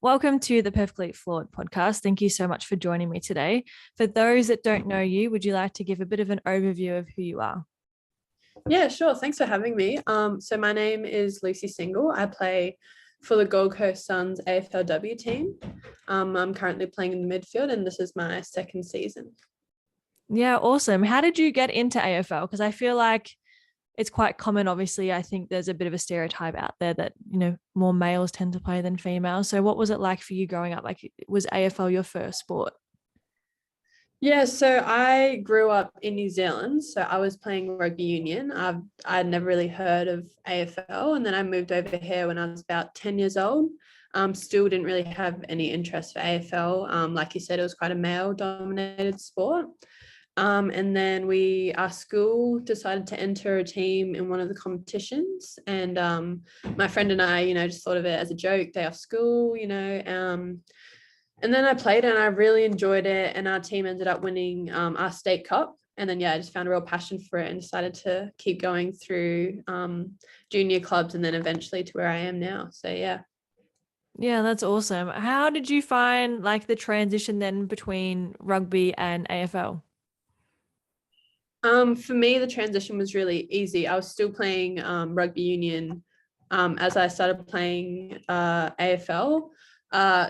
Welcome to the Perfectly Flawed podcast. Thank you so much for joining me today. For those that don't know you, would you like to give a bit of an overview of who you are? Yeah, sure. Thanks for having me. So my name is Lucy Single. I play for the Gold Coast Suns AFLW team. I'm currently playing in the midfield, and this is my second season. Yeah, awesome. How did you get into AFL? Because I feel like it's quite common. Obviously, I think there's a bit of a stereotype out there that, more males tend to play than females. So what was it like for you growing up? Like, was AFL your first sport? Yeah, so I grew up in New Zealand, so I was playing rugby union. I'd never really heard of AFL, and then I moved over here when I was about 10 years old. Still didn't really have any interest for AFL. Like you said, it was quite a male-dominated sport. And then our school decided to enter a team in one of the competitions. And my friend and I, just thought of it as a joke, day off school, and then I played and I really enjoyed it. And our team ended up winning our state cup. And then, I just found a real passion for it and decided to keep going through junior clubs and then eventually to where I am now. So, yeah. Yeah, that's awesome. How did you find like the transition then between rugby and AFL? For me, the transition was really easy. I was still playing rugby union as I started playing AFL.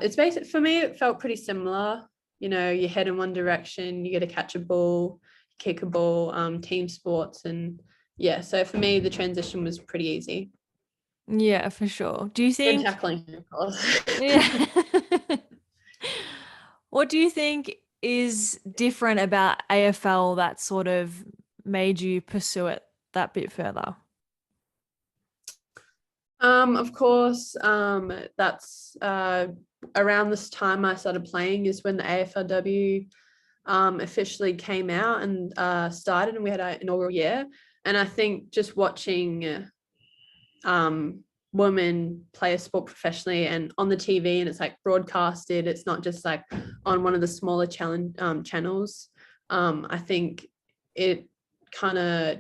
It's basic for me. It felt pretty similar. You head in one direction, you get to catch a ball, kick a ball, team sports, and yeah. So for me, the transition was pretty easy. Yeah, for sure. Do you And think, tackling, of course. yeah. What do you think is different about AFL that sort of made you pursue it that bit further? Of course, that's around this time I started playing is when the AFLW officially came out and started, and we had our inaugural year. And I think just watching women play a sport professionally and on the TV, and it's like broadcasted, it's not just like on one of the smaller channels. I think it kind of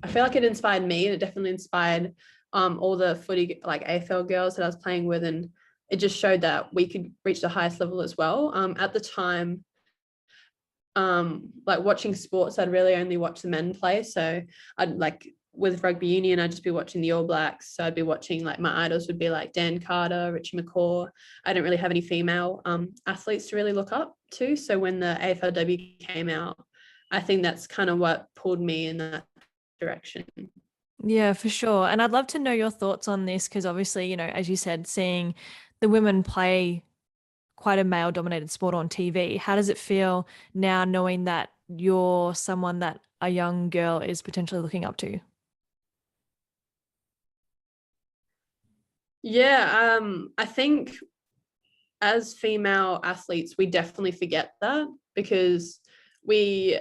I feel like it inspired me, and it definitely inspired all the footy like AFL girls that I was playing with, and it just showed that we could reach the highest level as well. At the time, like watching sports, I'd really only watch the men play. So I'd like with rugby union, I'd just be watching the All Blacks. So I'd be watching, like, my idols would be like Dan Carter, Richie McCaw. I didn't really have any female athletes to really look up to. So when the AFLW came out, I think that's kind of what pulled me in that direction. Yeah, for sure. And I'd love to know your thoughts on this because obviously, as you said, seeing the women play quite a male dominated sport on TV, how does it feel now knowing that you're someone that a young girl is potentially looking up to? Yeah, I think as female athletes, we definitely forget that because we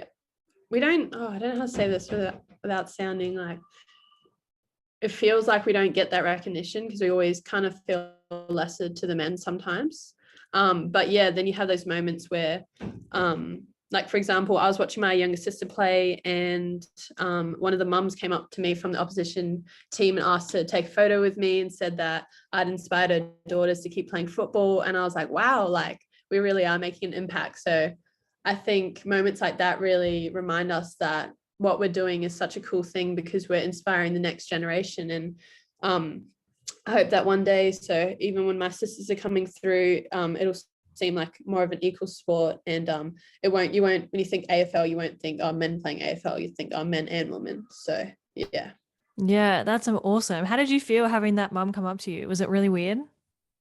we don't, I don't know how to say this without sounding like, it feels like we don't get that recognition because we always kind of feel lesser to the men sometimes. But yeah, then you have those moments where, like, for example, I was watching my younger sister play, and one of the mums came up to me from the opposition team and asked to take a photo with me and said that I'd inspired her daughters to keep playing football. And I was like, wow, like, we really are making an impact. So I think moments like that really remind us that what we're doing is such a cool thing because we're inspiring the next generation. And I hope that one day, so even when my sisters are coming through, it'll seem like more of an equal sport. And you won't, when you think AFL, you won't think, oh, men playing AFL, you think, oh, men and women. So yeah. Yeah, that's awesome. How did you feel having that mum come up to you? Was it really weird?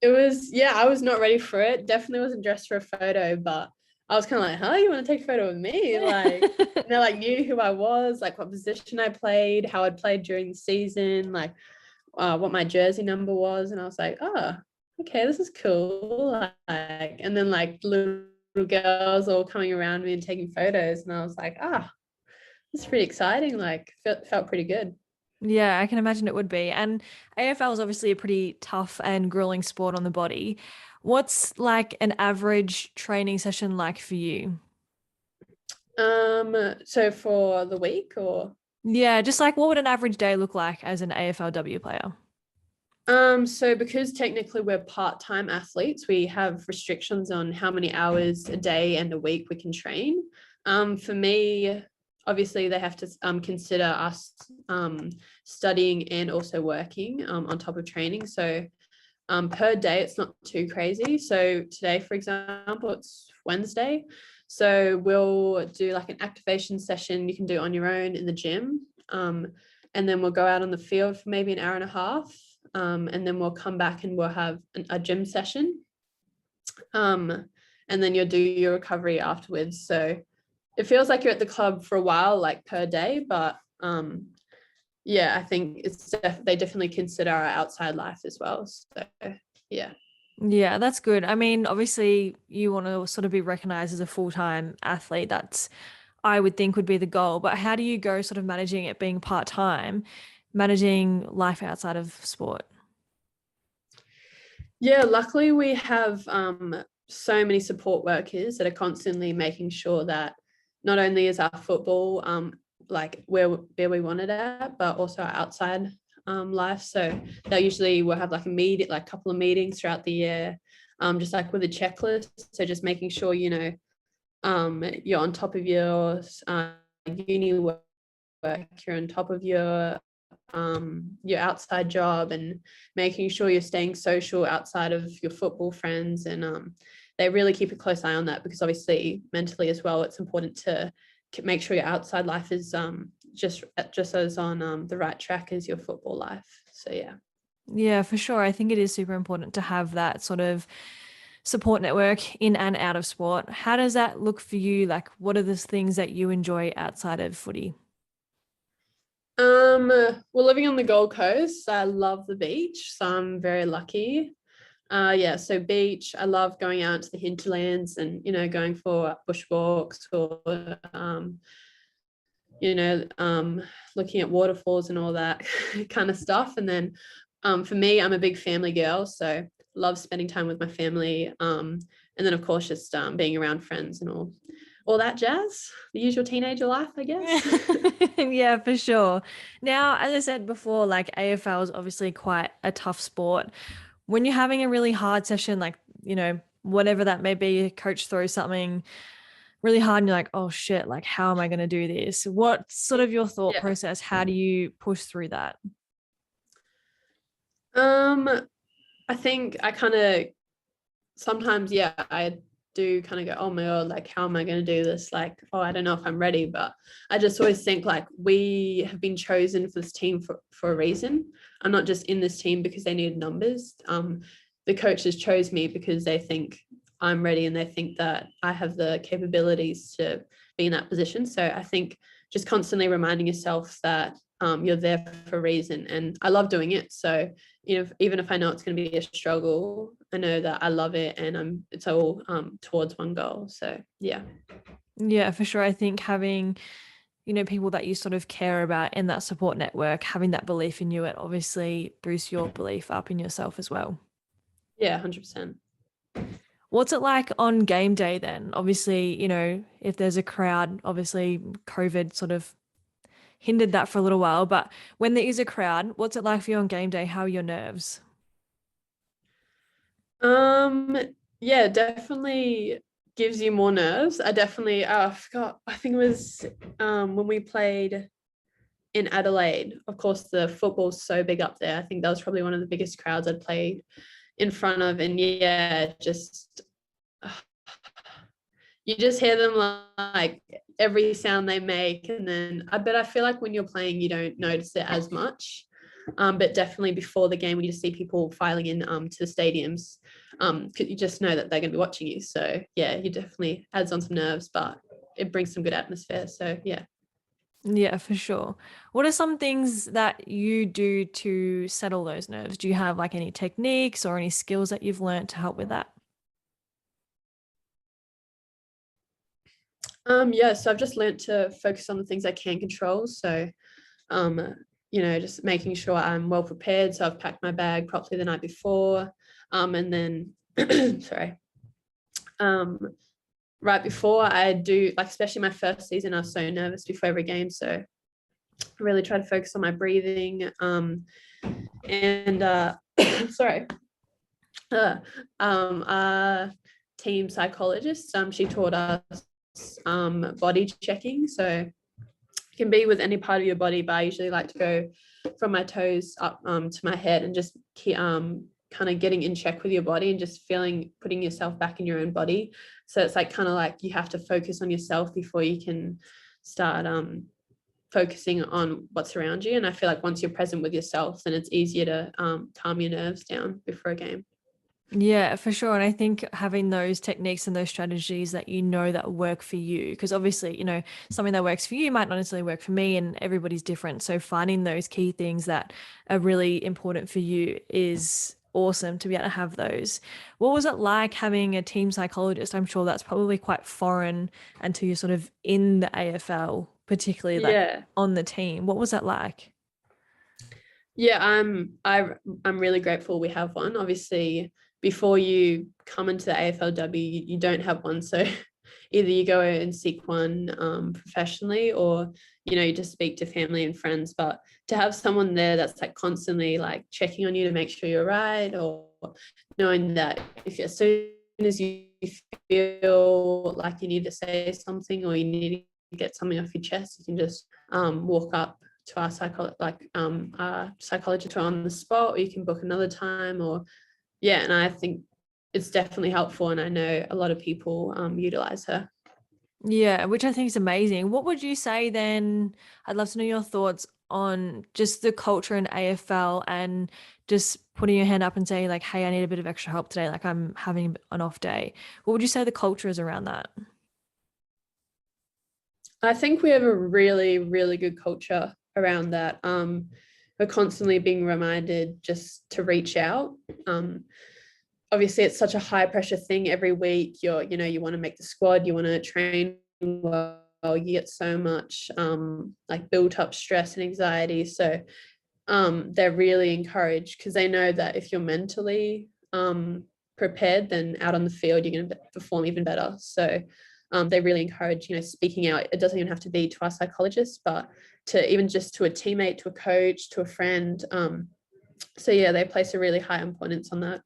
It was, yeah, I was not ready for it. Definitely wasn't dressed for a photo, but I was kind of like, huh, you want to take a photo with me? Like, and they like knew who I was, like what position I played, how I'd played during the season, like what my jersey number was. And I was like, oh, okay, this is cool. Like, and then like little girls all coming around me and taking photos. And I was like, this is pretty exciting. Like, felt pretty good. Yeah, I can imagine it would be. And AFL is obviously a pretty tough and grueling sport on the body. What's like an average training session like for you? So for the week or? Yeah, just like what would an average day look like as an AFLW player? So because technically we're part-time athletes, we have restrictions on how many hours a day and a week we can train. For me, obviously they have to consider us studying and also working on top of training. So per day, it's not too crazy. So today, for example, it's Wednesday. So we'll do like an activation session you can do on your own in the gym. And then we'll go out on the field for maybe an hour and a half. And then we'll come back and we'll have a gym session. And then you'll do your recovery afterwards. So it feels like you're at the club for a while, like per day, but yeah, I think they definitely consider our outside life as well. So yeah. Yeah, that's good. I mean, obviously, you want to sort of be recognized as a full-time athlete. That's, I would think, would be the goal. But how do you go sort of managing it being part-time, managing life outside of sport? Yeah, luckily we have so many support workers that are constantly making sure that not only is our football like where we want it at, but also our outside life. So we'll have like a couple of meetings throughout the year, just like with a checklist. So just making sure, you're on top of your uni work, you're on top of your outside job, and making sure you're staying social outside of your football friends. And they really keep a close eye on that, because obviously mentally as well, it's important to make sure your outside life is just as on the right track as your football life. So yeah. Yeah, for sure. I think it is super important to have that sort of support network in and out of sport. How does that look for you? Like, what are the things that you enjoy outside of footy? Well, living on the Gold Coast, I love the beach, so I'm very lucky. Yeah, so beach, I love going out to the hinterlands and, going for bushwalks, or you know, looking at waterfalls and all that kind of stuff. And then for me, I'm a big family girl, so love spending time with my family. And then of course just being around friends and all that jazz, the usual teenager life, I guess. Yeah, for sure. Now, as I said before, like AFL is obviously quite a tough sport. When you're having a really hard session, like, whatever that may be, a coach throws something really hard and you're like, oh shit, like, how am I going to do this? What's sort of your thought Yeah. process? How do you push through that? Um, I think I kind of sometimes, yeah, I do kind of go, oh my God, like, how am I going to do this? Like, oh, I don't know if I'm ready. But I just always think, like, we have been chosen for this team for a reason. I'm not just in this team because they needed numbers. The coaches chose me because they think I'm ready, and they think that I have the capabilities to be in that position. So I think just constantly reminding yourself that you're there for a reason. And I love doing it. So, even if I know it's going to be a struggle, I know that I love it, and it's all towards one goal. So yeah. Yeah, for sure. I think having, people that you sort of care about in that support network, having that belief in you, it obviously boosts your belief up in yourself as well. Yeah, 100%. What's it like on game day then? Obviously, if there's a crowd, obviously COVID sort of hindered that for a little while, but when there is a crowd, what's it like for you on game day? How are your nerves? Um, yeah, definitely gives you more nerves. I forgot, I think it was when we played in Adelaide. Of course, the football's so big up there. I think that was probably one of the biggest crowds I'd played in front of. And yeah, just you just hear them, like, every sound they make. And then I feel like when you're playing, you don't notice it as much. But definitely before the game, when you just see people filing in to the stadiums, you just know that they're going to be watching you. So yeah, you definitely adds on some nerves, but it brings some good atmosphere. So yeah. Yeah, for sure. What are some things that you do to settle those nerves? Do you have like any techniques or any skills that you've learned to help with that? Yeah, so I've just learned to focus on the things I can control. So um, just making sure I'm well prepared. So I've packed my bag properly the night before. And then sorry. Um, right before I do, like, especially my first season, I was so nervous before every game. So I really try to focus on my breathing. And sorry, our team psychologist, she taught us body checking. So it can be with any part of your body, but I usually like to go from my toes up to my head and just kind of getting in check with your body and just putting yourself back in your own body. So it's like kind of like you have to focus on yourself before you can start focusing on what's around you. And I feel like once you're present with yourself, then it's easier to calm your nerves down before a game. Yeah, for sure. And I think having those techniques and those strategies that you know that work for you, because obviously, something that works for you might not necessarily work for me, and everybody's different. So finding those key things that are really important for you is awesome to be able to have those. What was it like having a team psychologist? I'm sure that's probably quite foreign until you're sort of in the AFL, particularly like Yeah. on the team. What was that like? Yeah, I'm really grateful we have one. Obviously, before you come into the AFLW, you don't have one. So either you go and seek one professionally, or you just speak to family and friends. But to have someone there that's like constantly like checking on you to make sure you're right, or knowing that if as soon as you feel like you need to say something or you need to get something off your chest, you can just walk up to our psychologist on the spot, or you can book another time, or and I think it's definitely helpful, and I know a lot of people utilize her. Yeah, which I think is amazing. What would you say then? I'd love to know your thoughts on just the culture in AFL and just putting your hand up and saying like, hey, I need a bit of extra help today. Like I'm having an off day. What would you say the culture is around that? I think we have a really, really good culture around that. We're constantly being reminded just to reach out. Obviously, it's such a high pressure thing every week. You want to make the squad, you want to train well, you get so much like built up stress and anxiety. So they're really encouraged because they know that if you're mentally prepared, then out on the field you're going to perform even better. So they really encourage speaking out. It doesn't even have to be to our psychologist, but to even just to a teammate, to a coach, to a friend. So yeah, they place a really high importance on that.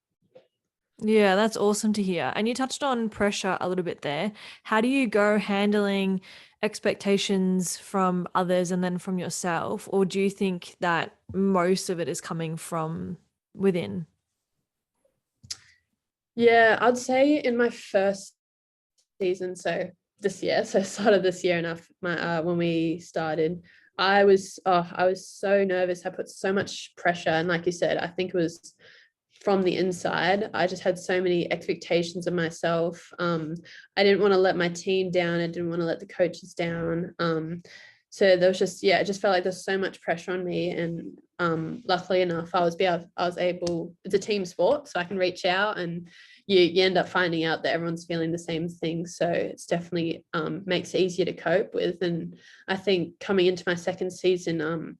Yeah, that's awesome to hear. And you touched on pressure a little bit there. How do you go handling expectations from others and then from yourself? Or do you think that most of it is coming from within? Yeah, I'd say in my first season, so this year, so start of this year, and my when we started, I was so nervous. I put so much pressure, and like you said, I think it was from the inside. I just had so many expectations of myself. I didn't want to let my team down. I didn't want to let the coaches down. So there was just, it just felt like there's so much pressure on me. And luckily enough, I was able, it's a team sport, so I can reach out, and you end up finding out that everyone's feeling the same thing. So it's definitely makes it easier to cope with. And I think coming into my second season,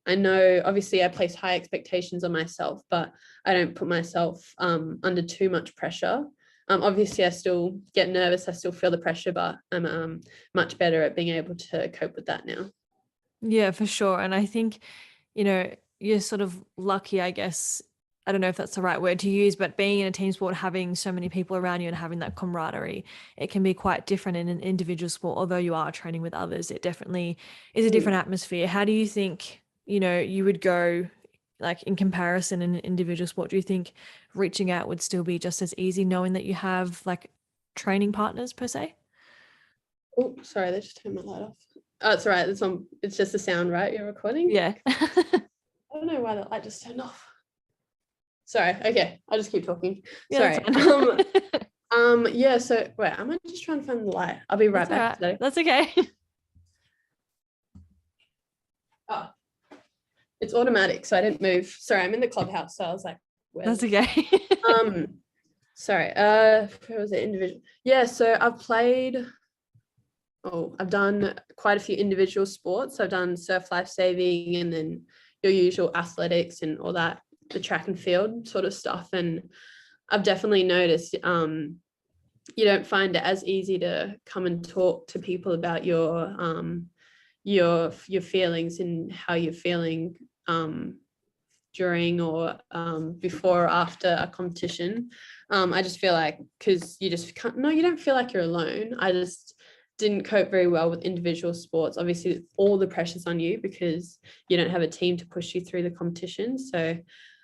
I know obviously I place high expectations on myself, but I don't put myself under too much pressure. Obviously, I still get nervous. I still feel the pressure, but I'm much better at being able to cope with that now. Yeah, for sure. And I think, you're sort of lucky, I guess. I don't know if that's the right word to use, but being in a team sport, having so many people around you and having that camaraderie, it can be quite different in an individual sport. Although you are training with others, it definitely is a different atmosphere. How do you think, you would go like in comparison in an individual sport? Do you think reaching out would still be just as easy knowing that you have like training partners per se? Oh, sorry, they just turned my light off. Oh, it's all right. It's just the sound, right? You're recording. Yeah. I don't know why that light just turned off. Sorry. Okay, I'll just keep talking. Yeah, that's Sorry. fine. Yeah. So wait, am I just trying to find the light? I'll be right That's all back. right. That's okay. Oh, it's automatic, so I didn't move. Sorry, I'm in the clubhouse, so I was like, That's where's okay. um sorry, where was it? Individual. Yeah, so I've done quite a few individual sports. I've done surf life saving, and then your usual athletics and all that, the track and field sort of stuff. And I've definitely noticed you don't find it as easy to come and talk to people about your feelings and how you're feeling during or before or after a competition. I just feel like, because you just can't, no, you don't feel like you're alone. I just didn't cope very well with individual sports. Obviously, all the pressure's on you because you don't have a team to push you through the competition. So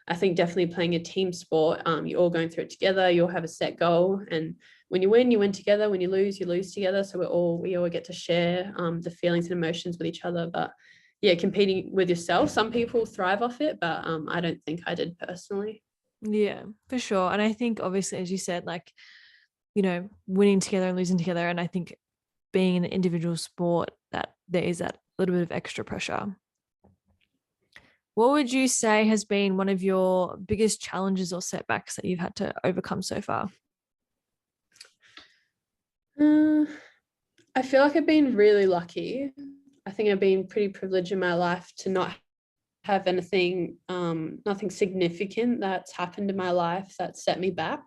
I think definitely playing a team sport, you're all going through it together. You all have a set goal, and when you win together. When you lose together. So we all get to share the feelings and emotions with each other. But yeah, competing with yourself, some people thrive off it, but I don't think I did personally. Yeah, for sure. And I think obviously, as you said, like, winning together and losing together. And I think being in an individual sport, that there is that little bit of extra pressure. What would you say has been one of your biggest challenges or setbacks that you've had to overcome so far? Uh, I feel like I've been really lucky. I think I've been pretty privileged in my life to not have anything, nothing significant that's happened in my life that set me back.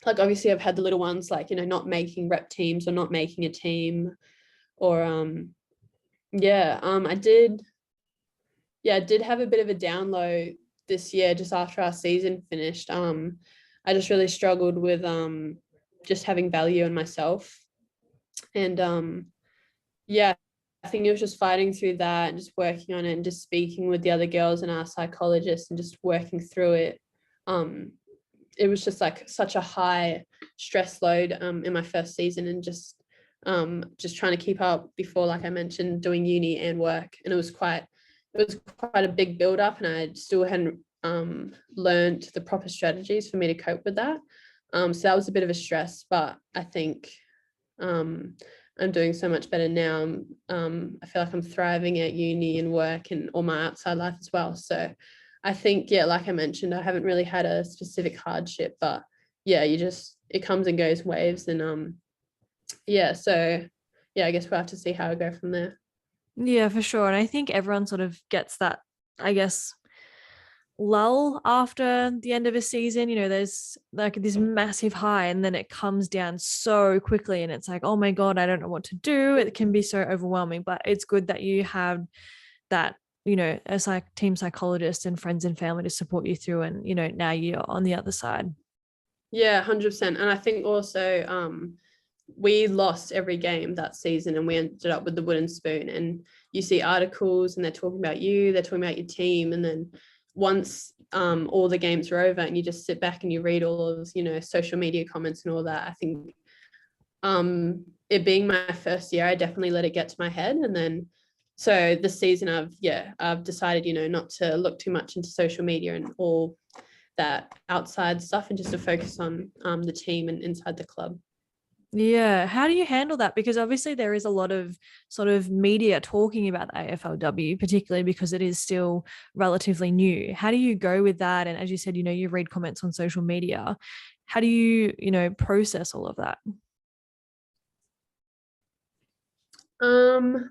Like obviously I've had the little ones, like, not making rep teams or not making a team, or I did have a bit of a down low this year just after our season finished. I just really struggled with just having value in myself. And yeah, I think it was just fighting through that and just working on it and just speaking with the other girls and our psychologists and just working through it. It was just like such a high stress load in my first season, and just trying to keep up before, like I mentioned, doing uni and work. And it was quite a big build up, and I still hadn't learned the proper strategies for me to cope with that. So that was a bit of a stress, but I think I'm doing so much better now. I feel like I'm thriving at uni and work and all my outside life as well. So I think, yeah, like I mentioned, I haven't really had a specific hardship, but yeah, it comes and goes waves. And yeah, so yeah, I guess we'll have to see how I go from there. Yeah, for sure. And I think everyone sort of gets that, I guess, lull after the end of a season. There's like this massive high and then it comes down so quickly. And it's like, oh my God, I don't know what to do. It can be so overwhelming, but it's good that you have that, as like team psychologist and friends and family to support you through. And, now you're on the other side. Yeah, 100%. And I think also we lost every game that season and we ended up with the wooden spoon. And you see articles and they're talking about you, they're talking about your team. And then once all the games are over and you just sit back and you read all of, social media comments and all that, I think it being my first year, I definitely let it get to my head. And then so this season I've decided, not to look too much into social media and all that outside stuff, and just to focus on the team and inside the club. Yeah. How do you handle that? Because obviously there is a lot of sort of media talking about the AFLW, particularly because it is still relatively new. How do you go with that? And as you said, you read comments on social media. How do you, process all of that? Um,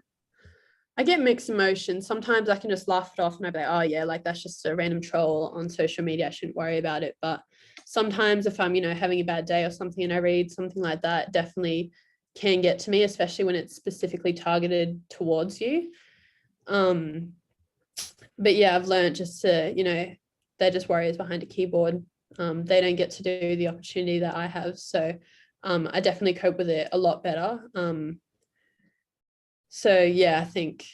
I get mixed emotions. Sometimes I can just laugh it off and I'll be like, oh yeah, like that's just a random troll on social media. I shouldn't worry about it. But sometimes if I'm, having a bad day or something and I read something like that, definitely can get to me, especially when it's specifically targeted towards you. But yeah, I've learned just to, they're just warriors behind a keyboard. They don't get to do the opportunity that I have. So I definitely cope with it a lot better. So yeah, I think,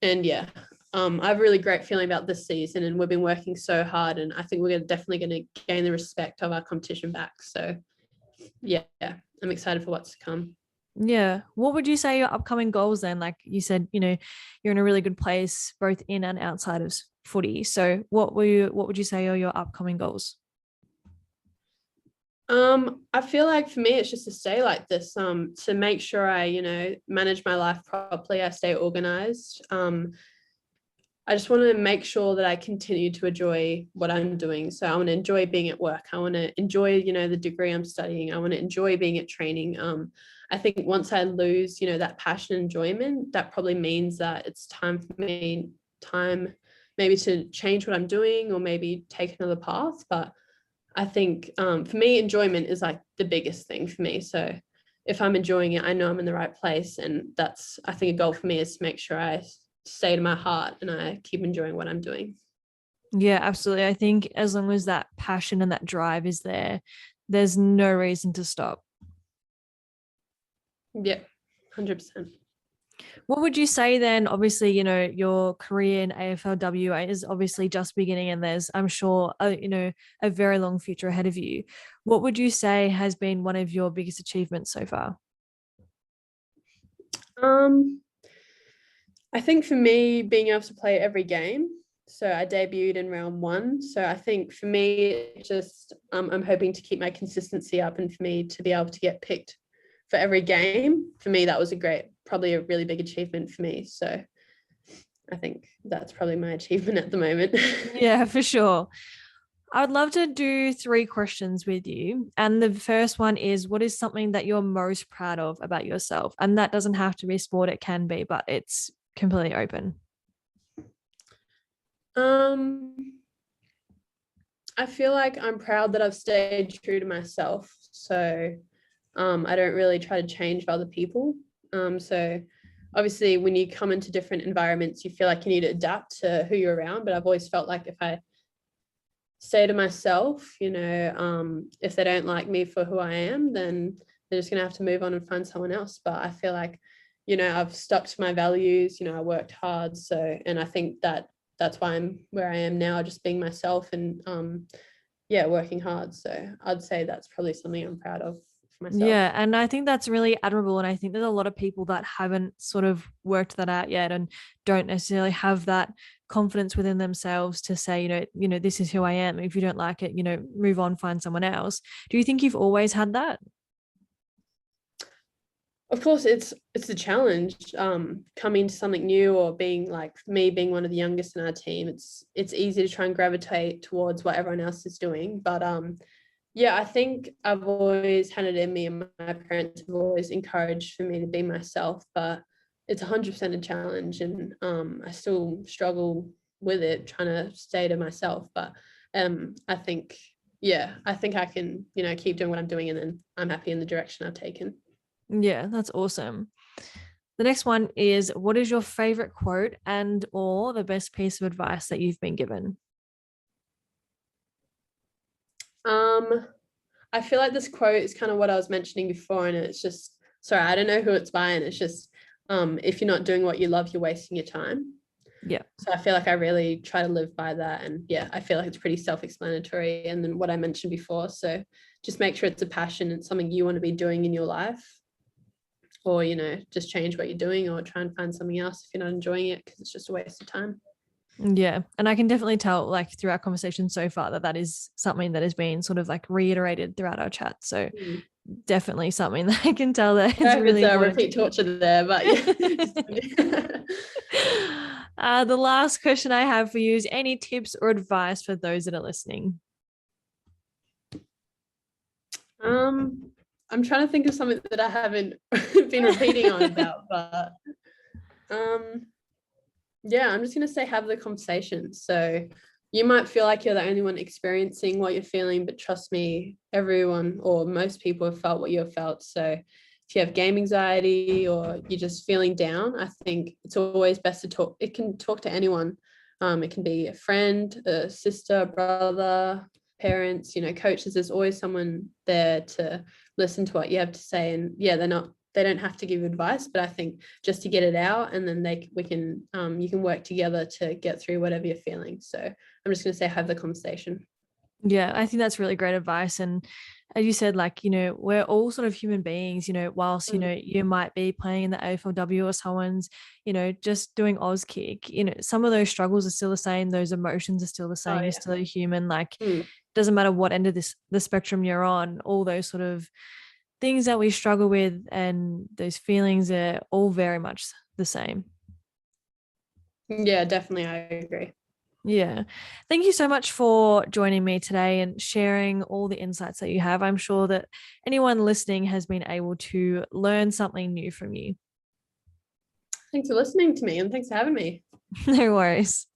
and yeah, I have a really great feeling about this season, and we've been working so hard, and I think we're definitely going to gain the respect of our competition back. So yeah, I'm excited for what's to come. Yeah. What would you say your upcoming goals then? Like you said, you're in a really good place both in and outside of footy. So what would you say are your upcoming goals? I feel like for me, it's just to stay like this, to make sure I, manage my life properly, I stay organized. I just want to make sure that I continue to enjoy what I'm doing. So I want to enjoy being at work. I want to enjoy, the degree I'm studying. I want to enjoy being at training. I think once I lose, that passion and enjoyment, that probably means that it's time maybe to change what I'm doing or maybe take another path. But I think for me, enjoyment is like the biggest thing for me. So if I'm enjoying it, I know I'm in the right place. And that's, I think, a goal for me is to make sure I stay to my heart and I keep enjoying what I'm doing. Yeah, absolutely. I think as long as that passion and that drive is there, there's no reason to stop. Yeah, 100%. What would you say then? Obviously, your career in AFLW is obviously just beginning, and there's, I'm sure, a very long future ahead of you. What would you say has been one of your biggest achievements so far? Um, I think for me, being able to play every game. So I debuted in round one. So I think for me, just I'm hoping to keep my consistency up, and for me to be able to get picked for every game, for me that was probably a really big achievement for me. So I think that's probably my achievement at the moment. Yeah, for sure. I would love to do three questions with you. And the first one is, what is something that you're most proud of about yourself? And that doesn't have to be sport, it can be, but it's completely open. um, I feel like I'm proud that I've stayed true to myself. So I don't really try to change for other people. So obviously, when you come into different environments, you feel like you need to adapt to who you're around. But I've always felt like if I say to myself, if they don't like me for who I am, then they're just gonna have to move on and find someone else. But I feel like, I've stuck to my values. I worked hard, and I think that's why I'm where I am now, just being myself and yeah, working hard. So I'd say that's probably something I'm proud of for myself. Yeah, and I think that's really admirable. And I think there's a lot of people that haven't sort of worked that out yet and don't necessarily have that confidence within themselves to say, this is who I am. If you don't like it, move on, find someone else. Do you think you've always had that? Of course, it's a challenge, coming to something new, or being like me being one of the youngest in our team. It's easy to try and gravitate towards what everyone else is doing, but yeah, I think I've always had it in me, and my parents have always encouraged for me to be myself. But it's 100% a challenge, and I still struggle with it, trying to stay to myself. But I think, yeah, I think I can, keep doing what I'm doing, and then I'm happy in the direction I've taken. Yeah, that's awesome. The next one is, what is your favorite quote and or the best piece of advice that you've been given? Um, I feel like this quote is kind of what I was mentioning before, and it's just, sorry, I don't know who it's by, and it's just, if you're not doing what you love, you're wasting your time. Yeah. So I feel like I really try to live by that, and yeah, I feel like it's pretty self-explanatory. And then what I mentioned before, so just make sure it's a passion and something you want to be doing in your life, or just change what you're doing, or try and find something else if you're not enjoying it, because it's just a waste of time. Yeah. And I can definitely tell, like, through our conversation so far, that that is something that has been sort of like reiterated throughout our chat. So definitely something that I can tell that it's It's really a important to repeat you. torture there, but yeah. The last question I have for you is, any tips or advice for those that are listening? I'm trying to think of something that I haven't been repeating on about, but um yeah, I'm just gonna say have the conversation. So you might feel like you're the only one experiencing what you're feeling, but trust me, everyone or most people have felt what you've felt. So if you have game anxiety, or you're just feeling down, I think it's always best to talk. It can talk to anyone. It can be a friend, a sister, brother, parents, coaches. There's always someone there to listen to what you have to say. And yeah, they don't have to give advice, but I think just to get it out, and then you can work together to get through whatever you're feeling. So I'm just going to say have the conversation. Yeah, I think that's really great advice. And as you said, like, we're all sort of human beings, whilst, you might be playing in the AFLW, or someone's, just doing Oz kick, some of those struggles are still the same. Those emotions are still the Oh same. You're yeah. still a human. Like, Mm. doesn't matter what end of the spectrum you're on, all those sort of things that we struggle with and those feelings are all very much the same. Yeah, definitely. I agree. Yeah. Thank you so much for joining me today and sharing all the insights that you have. I'm sure that anyone listening has been able to learn something new from you. Thanks for listening to me, and thanks for having me. No worries.